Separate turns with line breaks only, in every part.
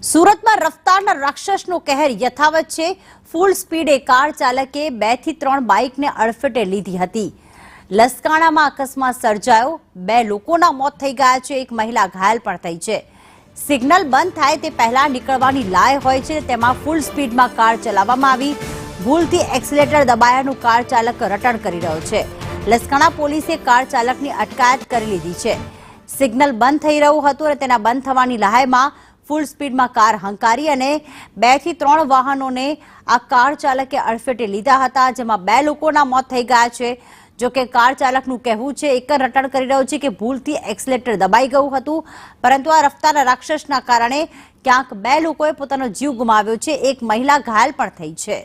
સુરતમાં રફતારના રાક્ષસનો કહેર યથાવત છે। ફૂલ સ્પીડે કાર ચાલકે 2 થી 3 બાઇકને અડફેટે લીધી હતી। લસકાણામાં અકસ્માત સર્જાયો, 2 લોકોના મોત થઈ ગયા છે, એક મહિલા ઘાયલ પણ થઈ છે। સિગ્નલ બંધ થાય તે પહેલા નીકળવાની લાય હોય છે, તેમાં ફૂલ સ્પીડમાં કાર ચલાવવામાં આવી। ભૂલથી એક્સિલેટર દબાયાનું કાર ચાલક રટણ કરી રહ્યો છે। લસકાણા પોલીસે કાર ચાલકની અટકાયત કરી લીધી છે। સિગ્નલ બંધ થઈ રહ્યું હતું અને તેના બંધ થવાની લાહેમાં ફૂલ સ્પીડમાં કાર હંકારી અને 2 થી 3 વાહનોને આ કાર ચાલકે અડફેટે લીધા હતા, જેમાં 2 લોકોના મોત થઈ ગયા છે। જો કે કાર ચાલકનું કહેવું છે એક જ રટણ કરી રહ્યો છે કે ભૂલથી એક્સિલેટર દબાઈ ગયું હતું, પરંતુ આ રફતારના રાક્ષસના કારણે ક્યાંક 2 લોકોએ પોતાનો જીવ ગુમાવ્યો છે, એક મહિલા ઘાયલ પણ થઈ છે।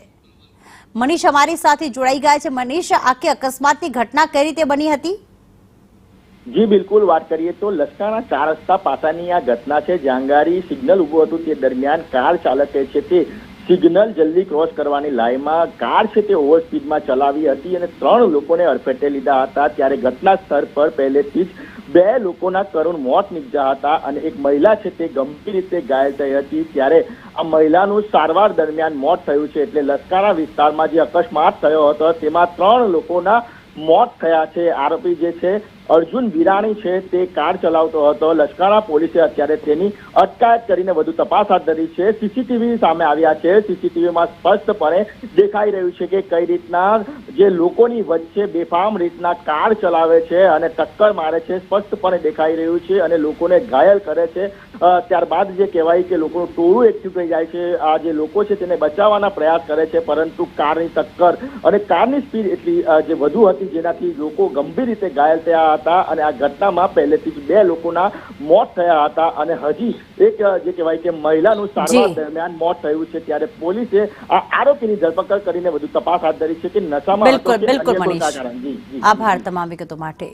મનીષ અમારી સાથે જોડાઈ ગયા છે। મનીષ, આખી અકસ્માતની ઘટના કઈ રીતે બની હતી?
જી બિલકુલ, વાત કરીએ તો લસકાણા 4 રસ્તા પાસાની આ ઘટના છે। જાંગારી સિગ્નલ ઉભું હતું તે દરમિયાન કાર ચાલકે છે તે સિગ્નલ જલ્દી ક્રોસ કરવાની લાઈનમાં કાર છે તે ઓવર સ્પીડમાં ચલાવી હતી અને 3 લોકોને અડફેટે લીધા હતા। ત્યારે ઘટના સ્થળ પર પહેલેથી જ 2 લોકોના કરુણ મોત નીપજ્યા હતા અને એક મહિલા છે તે ગંભીર રીતે ઘાયલ થઈ હતી। ત્યારે આ મહિલાનું સારવાર દરમિયાન મોત થયું છે। એટલે લસકાણા વિસ્તારમાં જે અકસ્માત થયો હતો તેમાં 3 લોકોના મોત થયા છે। આરોપી જે છે અર્જુન વિરાણી છે તે કાર ચલાવતો હતો। લસકાણા પોલીસે અત્યારે તેની અટકાયત કરીને વધુ તપાસ હાથ ધરી છે। સીસીટીવી સામે આવ્યા છે। સીસીટીવીમાં સ્પષ્ટપણે દેખાઈ રહ્યું છે કે કઈ રીતના જે લોકોની વચ્ચે બેફામ રીતના કાર ચલાવે છે અને ટક્કર મારે છે, સ્પષ્ટપણે દેખાઈ રહ્યું છે અને લોકોને ઘાયલ કરે છે। ત્યારબાદ જે કહેવાય કે લોકોનું ટોળું એકઠું થઈ જાય છે। આ જે લોકો છે તેને બચાવવાના પ્રયાસ કરે છે, પરંતુ કારની ટક્કર અને કારની સ્પીડ એટલી જે વધુ હતી જેનાથી લોકો ગંભીર રીતે ઘાયલ થયા હતા અને આ ઘટનામાં પહેલેથી જ 2 લોકોના મોત થયા હતા અને હજી એક જે કહેવાય કે મહિલાનું સારવાર દરમિયાન મોત થયું છે। ત્યારે પોલીસે આ આરોપીની ધરપકડ કરીને વધુ તપાસ હાથ ધરી છે કે નશામાં
બિલકુલ મનીષ, આભાર તમામ વિગતો માટે।